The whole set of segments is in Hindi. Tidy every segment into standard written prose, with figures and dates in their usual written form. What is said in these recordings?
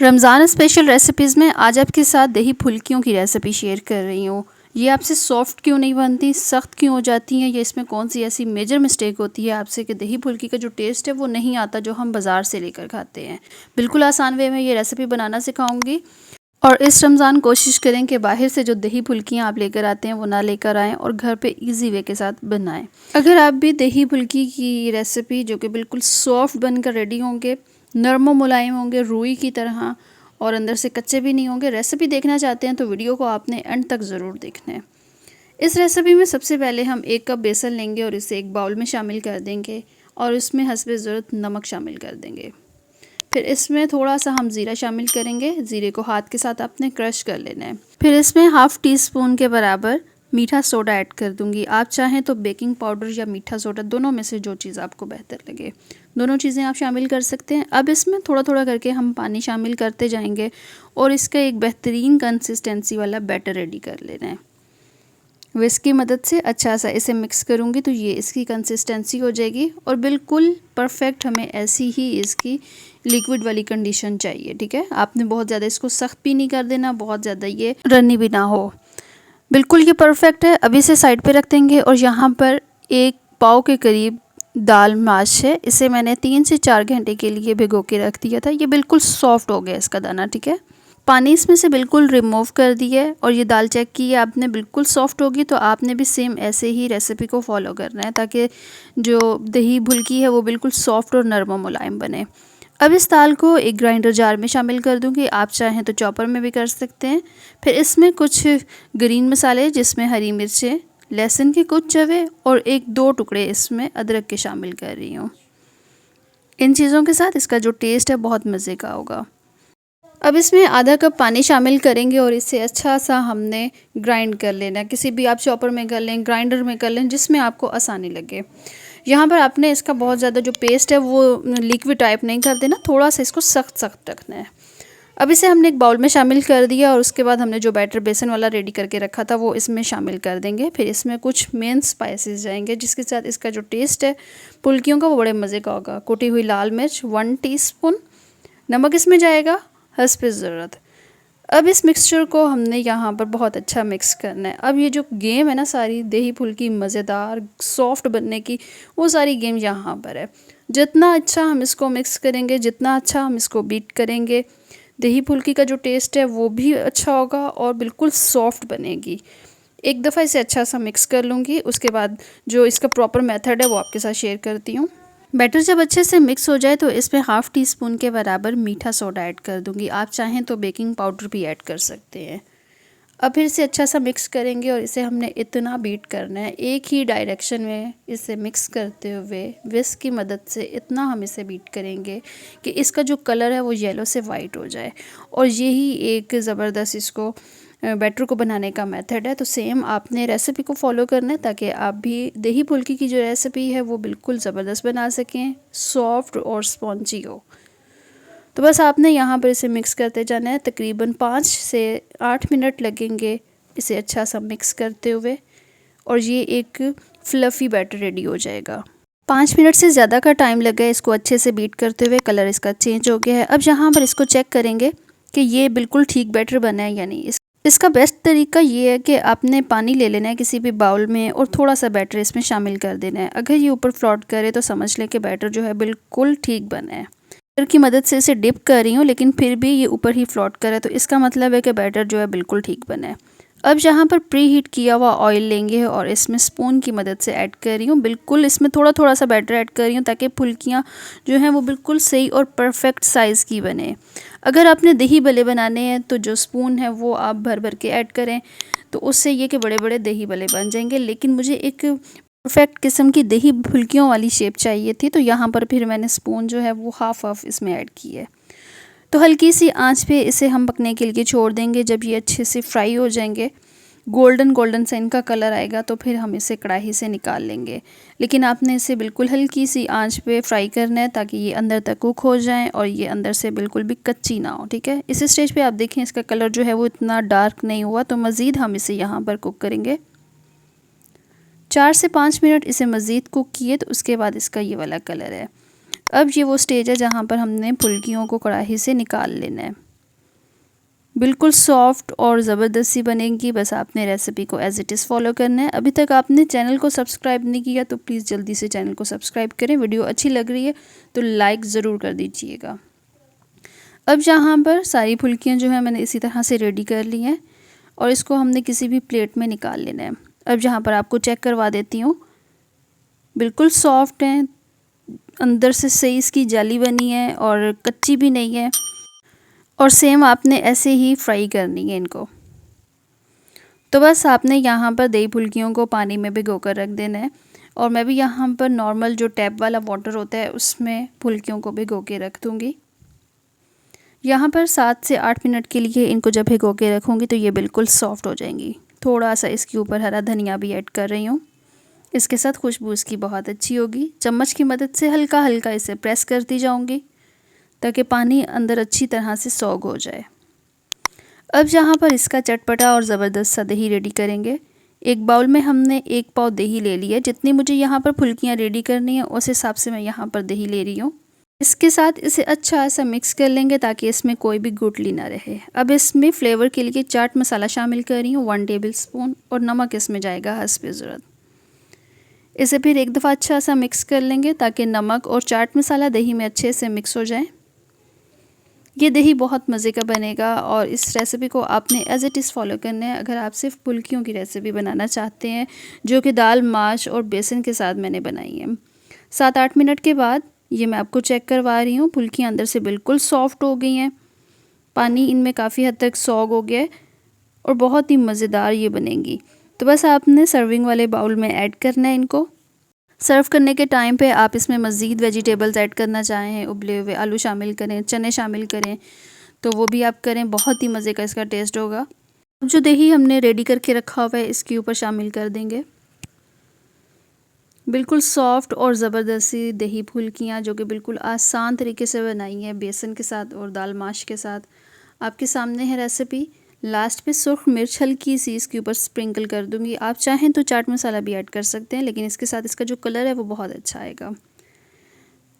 रमज़ान स्पेशल रेसिपीज़ में आज आपके साथ दही फुल्कियों की रेसिपी शेयर कर रही हूँ। ये आपसे सॉफ्ट क्यों नहीं बनती, सख्त क्यों हो जाती हैं, या इसमें कौन सी ऐसी मेजर मिस्टेक होती है आपसे कि दही फुल्की का जो टेस्ट है वो नहीं आता जो हम बाज़ार से लेकर खाते हैं। बिल्कुल आसान वे में ये रेसिपी बनाना सिखाऊंगी। और इस रमज़ान कोशिश करें कि बाहर से जो दही फुल्कियाँ आप लेकर आते हैं वो ना लेकर आएँ और घर पे इजी वे के साथ बनाएं। अगर आप भी दही फुल्की की रेसिपी जो कि बिल्कुल सॉफ्ट बनकर रेडी होंगे, नरम व मुलायम होंगे रुई की तरह, और अंदर से कच्चे भी नहीं होंगे, रेसिपी देखना चाहते हैं तो वीडियो को आपने एंड तक ज़रूर देखना है। इस रेसिपी में सबसे पहले हम 1 कप बेसन लेंगे और इसे एक बाउल में शामिल कर देंगे और इसमें हस्बे ज़रूरत नमक शामिल कर देंगे। फिर इसमें थोड़ा सा हम ज़ीरा शामिल करेंगे। ज़ीरे को हाथ के साथ आपने क्रश कर लेना है। फिर इसमें हाफ़ टी स्पून के बराबर मीठा सोडा ऐड कर दूंगी। आप चाहें तो बेकिंग पाउडर या मीठा सोडा दोनों में से जो चीज़ आपको बेहतर लगे, दोनों चीज़ें आप शामिल कर सकते हैं। अब इसमें थोड़ा थोड़ा करके हम पानी शामिल करते जाएंगे और इसका एक बेहतरीन कंसिस्टेंसी वाला बैटर रेडी कर लेना है। विस्क की मदद से अच्छा सा इसे मिक्स करूँगी तो ये इसकी कंसिस्टेंसी हो जाएगी और बिल्कुल परफेक्ट हमें ऐसी ही इसकी लिक्विड वाली कंडीशन चाहिए। ठीक है, आपने बहुत ज़्यादा इसको सख्त भी नहीं कर देना, बहुत ज़्यादा ये रनी भी ना हो। बिल्कुल ये परफेक्ट है। अभी इसे साइड पे रख देंगे और यहाँ पर 1 पाव के करीब दाल माश है। इसे मैंने 3 से 4 घंटे के लिए भिगो के रख दिया था। ये बिल्कुल सॉफ्ट हो गया इसका दाना। ठीक है, पानी इसमें से बिल्कुल रिमूव कर दिया है और ये दाल चेक की है आपने, बिल्कुल सॉफ्ट होगी। तो आपने भी सेम ऐसे ही रेसिपी को फॉलो करना है ताकि जो दही फुल्की है वो बिल्कुल सॉफ्ट और नरम मुलायम बने। अब इस दाल को एक ग्राइंडर जार में शामिल कर दूंगी, आप चाहें तो चॉपर में भी कर सकते हैं। फिर इसमें कुछ ग्रीन मसाले जिसमें हरी मिर्चें, लहसुन के कुछ चवे और 1-2 टुकड़े इसमें अदरक के शामिल कर रही हूँ। इन चीज़ों के साथ इसका जो टेस्ट है बहुत मज़े का होगा। अब इसमें आधा कप पानी शामिल करेंगे और इसे अच्छा सा हमने ग्राइंड कर लेना है। किसी भी आप चॉपर में कर लें, ग्राइंडर में कर लें, जिसमें आपको आसानी लगे। यहाँ पर आपने इसका बहुत ज़्यादा जो पेस्ट है वो लिक्विड टाइप नहीं कर देना, थोड़ा सा इसको सख्त सख्त रखना है। अब इसे हमने एक बाउल में शामिल कर दिया और उसके बाद हमने जो बैटर बेसन वाला रेडी करके रखा था वो इसमें शामिल कर देंगे। फिर इसमें कुछ मेन स्पाइसेस जाएंगे जिसके साथ इसका जो टेस्ट है फुल्कियों का वो बड़े मज़े का होगा। कुटी हुई लाल मिर्च 1 टीस्पून, नमक इसमें जाएगा हस्बे ज़रूरत। अब इस मिक्सचर को हमने यहाँ पर बहुत अच्छा मिक्स करना है। अब ये जो गेम है ना सारी दही फुल्की मज़ेदार सॉफ्ट बनने की, वो सारी गेम यहाँ पर है। जितना अच्छा हम इसको मिक्स करेंगे, जितना अच्छा हम इसको बीट करेंगे, दही फुल्की का जो टेस्ट है वो भी अच्छा होगा और बिल्कुल सॉफ्ट बनेगी। एक दफ़ा इसे अच्छा सा मिक्स कर लूँगी, उसके बाद जो इसका प्रॉपर मेथड है वो आपके साथ शेयर करती हूँ। बैटर जब अच्छे से मिक्स हो जाए तो इसमें हाफ़ टी स्पून के बराबर मीठा सोडा ऐड कर दूंगी। आप चाहें तो बेकिंग पाउडर भी ऐड कर सकते हैं। अब फिर से अच्छा सा मिक्स करेंगे और इसे हमने इतना बीट करना है, एक ही डायरेक्शन में इसे मिक्स करते हुए विस्क की मदद से इतना हम इसे बीट करेंगे कि इसका जो कलर है वो येलो से वाइट हो जाए। और यही एक ज़बरदस्त इसको बैटर को बनाने का मेथड है। तो सेम आपने रेसिपी को फॉलो करना है ताकि आप भी दही फुल्की की जो रेसिपी है वो बिल्कुल ज़बरदस्त बना सकें, सॉफ्ट और स्पॉन्जी हो। तो बस आपने यहाँ पर इसे मिक्स करते जाना है। तकरीबन 5 से 8 मिनट लगेंगे इसे अच्छा सा मिक्स करते हुए और ये एक फ्लफ़ी बैटर रेडी हो जाएगा। 5 मिनट से ज़्यादा का टाइम लगा इसको अच्छे से बीट करते हुए। कलर इसका चेंज हो गया है। अब यहाँ पर इसको चेक करेंगे कि ये बिल्कुल ठीक बैटर बना है या नहीं। इसका बेस्ट तरीका ये है कि आपने पानी ले लेना है किसी भी बाउल में और थोड़ा सा बैटर इसमें शामिल कर देना है। अगर ये ऊपर फ्लोट करे तो समझ लें कि बैटर जो है बिल्कुल ठीक बना है। बैटर की मदद से इसे डिप कर रही हूँ लेकिन फिर भी ये ऊपर ही फ्लोट करे तो इसका मतलब है कि बैटर जो है बिल्कुल ठीक बना है। अब यहाँ पर प्री हीट किया हुआ ऑयल लेंगे और इसमें स्पून की मदद से ऐड कर रही हूँ। बिल्कुल इसमें थोड़ा थोड़ा सा बैटर ऐड कर रही हूँ ताकि फुल्कियाँ जो हैं वो बिल्कुल सही और परफेक्ट साइज़ की बने। अगर आपने दही भल्ले बनाने हैं तो जो स्पून है वो आप भर भर के ऐड करें तो उससे ये कि बड़े बड़े दही भल्ले बन जाएंगे। लेकिन मुझे एक परफेक्ट किस्म की दही फुल्कियों वाली शेप चाहिए थी तो यहाँ पर फिर मैंने स्पून जो है वो हाफ इसमें ऐड की है। तो हल्की सी आंच पे इसे हम पकने के लिए छोड़ देंगे। जब ये अच्छे से फ्राई हो जाएंगे, गोल्डन सा इनका कलर आएगा तो फिर हम इसे कढ़ाई से निकाल लेंगे। लेकिन आपने इसे बिल्कुल हल्की सी आंच पे फ्राई करना है ताकि ये अंदर तक कुक हो जाएं और ये अंदर से बिल्कुल भी कच्ची ना हो। ठीक है, इस स्टेज पे आप देखें इसका कलर जो है वो इतना डार्क नहीं हुआ, तो मज़ीद हम इसे यहाँ पर कुक करेंगे। 4 से 5 मिनट इसे मज़ीद कुक किए तो उसके बाद इसका ये वाला कलर है। अब ये वो स्टेज है जहाँ पर हमने फुल्कियों को कढ़ाई से निकाल लेना है। बिल्कुल सॉफ्ट और ज़बरदस्त सी बनेगी। बस आपने रेसिपी को एज़ इट इज़ फॉलो करना है। अभी तक आपने चैनल को सब्सक्राइब नहीं किया तो प्लीज़ जल्दी से चैनल को सब्सक्राइब करें। वीडियो अच्छी लग रही है तो लाइक ज़रूर कर दीजिएगा। अब यहाँ पर सारी फुल्कियाँ जो है मैंने इसी तरह से रेडी कर ली हैं और इसको हमने किसी भी प्लेट में निकाल लेना है। अब यहाँ पर आपको चेक करवा देती हूँ, बिल्कुल सॉफ्ट हैं, अंदर से सही इसकी जाली बनी है और कच्ची भी नहीं है। और सेम आपने ऐसे ही फ्राई करनी है इनको। तो बस आपने यहाँ पर दही फुल्कियों को पानी में भिगो कर रख देना है और मैं भी यहाँ पर नॉर्मल जो टैप वाला वाटर होता है उसमें फुल्कियों को भिगो के रख दूँगी। यहाँ पर 7 से 8 मिनट के लिए इनको जब भिगो के रखूँगी तो ये बिल्कुल सॉफ्ट हो जाएंगी। थोड़ा सा इसके ऊपर हरा धनिया भी ऐड कर रही हूँ, इसके साथ खुशबू इसकी बहुत अच्छी होगी। चम्मच की मदद से हल्का हल्का इसे प्रेस करती जाऊँगी ताकि पानी अंदर अच्छी तरह से सॉग हो जाए। अब यहाँ पर इसका चटपटा और ज़बरदस्त सा दही रेडी करेंगे। एक बाउल में हमने 1 पाव दही ले लिया। जितनी मुझे यहाँ पर फुल्कियाँ रेडी करनी है उस हिसाब से मैं यहाँ पर दही ले रही हूँ। इसके साथ इसे अच्छा सा मिक्स कर लेंगे ताकि इसमें कोई भी गुठली ना रहे। अब इसमें फ्लेवर के लिए चाट मसाला शामिल कर रही हूँ 1 टेबल स्पून और नमक इसमें जाएगा हस्बे ज़रूरत। इसे फिर एक दफ़ा अच्छा सा मिक्स कर लेंगे ताकि नमक और चाट मसाला दही में अच्छे से मिक्स हो जाए। ये दही बहुत मज़े का बनेगा और इस रेसिपी को आपने एज़ इट इज़ फॉलो करना है अगर आप सिर्फ फुल्कियों की रेसिपी बनाना चाहते हैं, जो कि दाल, माश और बेसन के साथ मैंने बनाई है। 7-8 मिनट के बाद ये मैं आपको चेक करवा रही हूँ, फुल्कियाँ अंदर से बिल्कुल सॉफ्ट हो गई हैं, पानी इनमें काफ़ी हद तक सॉग हो गया है और बहुत ही मज़ेदार ये बनेंगी। तो बस आपने सर्विंग वाले बाउल में ऐड करना है इनको। सर्व करने के टाइम पे आप इसमें मज़ीद वेजिटेबल्स ऐड करना चाहें, उबले हुए आलू शामिल करें, चने शामिल करें तो वो भी आप करें, बहुत ही मज़े का इसका टेस्ट होगा। जो दही हमने रेडी करके रखा हुआ है इसके ऊपर शामिल कर देंगे। बिल्कुल सॉफ्ट और ज़बरदस्त सी दही फुल्कियाँ जो कि बिल्कुल आसान तरीके से बनाई हैं बेसन के साथ और दाल माश के साथ, आपके सामने है रेसिपी। लास्ट पे सुर्ख मिर्च हल्की सी इसके ऊपर स्प्रिंकल कर दूंगी। आप चाहें तो चाट मसाला भी ऐड कर सकते हैं, लेकिन इसके साथ इसका जो कलर है वो बहुत अच्छा आएगा।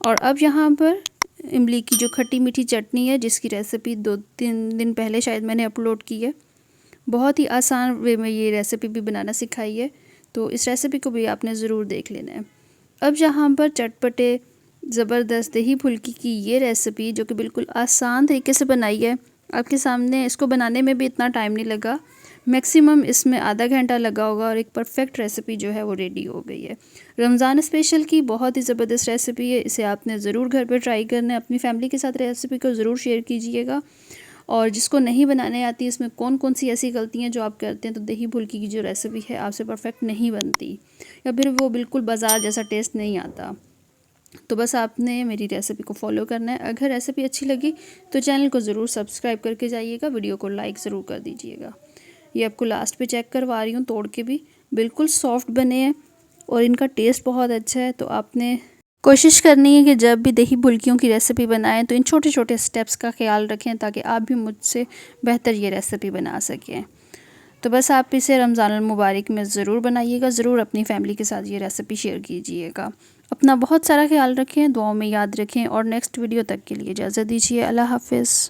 और अब यहाँ पर इमली की जो खट्टी मीठी चटनी है जिसकी रेसिपी 2-3 दिन पहले शायद मैंने अपलोड की है, बहुत ही आसान वे में ये रेसिपी भी बनाना सिखाई है, तो इस रेसिपी को भी आपने ज़रूर देख लेना है। अब यहाँ पर चटपटे ज़बरदस्त दही फुल्की की ये रेसिपी जो कि बिल्कुल आसान तरीके से बनाई है आपके सामने, इसको बनाने में भी इतना टाइम नहीं लगा, मैक्सिमम इसमें आधा घंटा लगा होगा और एक परफेक्ट रेसिपी जो है वो रेडी हो गई है। रमज़ान स्पेशल की बहुत ही ज़बरदस्त रेसिपी है, इसे आपने ज़रूर घर पर ट्राई करना है। अपनी फैमिली के साथ रेसिपी को ज़रूर शेयर कीजिएगा। और जिसको नहीं बनाने आती इसमें कौन कौन सी ऐसी गलतियाँ जो आप करते हैं तो दही फुल्की की जो रेसिपी है आपसे परफेक्ट नहीं बनती या फिर वो बिल्कुल बाज़ार जैसा टेस्ट नहीं आता, तो बस आपने मेरी रेसिपी को फॉलो करना है। अगर रेसिपी अच्छी लगी तो चैनल को ज़रूर सब्सक्राइब करके जाइएगा, वीडियो को लाइक ज़रूर कर दीजिएगा। ये आपको लास्ट पे चेक करवा रही हूँ तोड़ के भी, बिल्कुल सॉफ्ट बने हैं और इनका टेस्ट बहुत अच्छा है। तो आपने कोशिश करनी है कि जब भी दही फुल्कियों की रेसिपी बनाएं तो इन छोटे छोटे स्टेप्स का ख्याल रखें ताकि आप भी मुझसे बेहतर ये रेसिपी बना सकें। तो बस आप इसे रमज़ानुल मुबारक में ज़रूर बनाइएगा, ज़रूर अपनी फैमिली के साथ ये रेसिपी शेयर कीजिएगा। अपना बहुत सारा ख्याल रखें, दुआओं में याद रखें और नेक्स्ट वीडियो तक के लिए इजाज़त दीजिए। अल्लाह हाफ़िज़।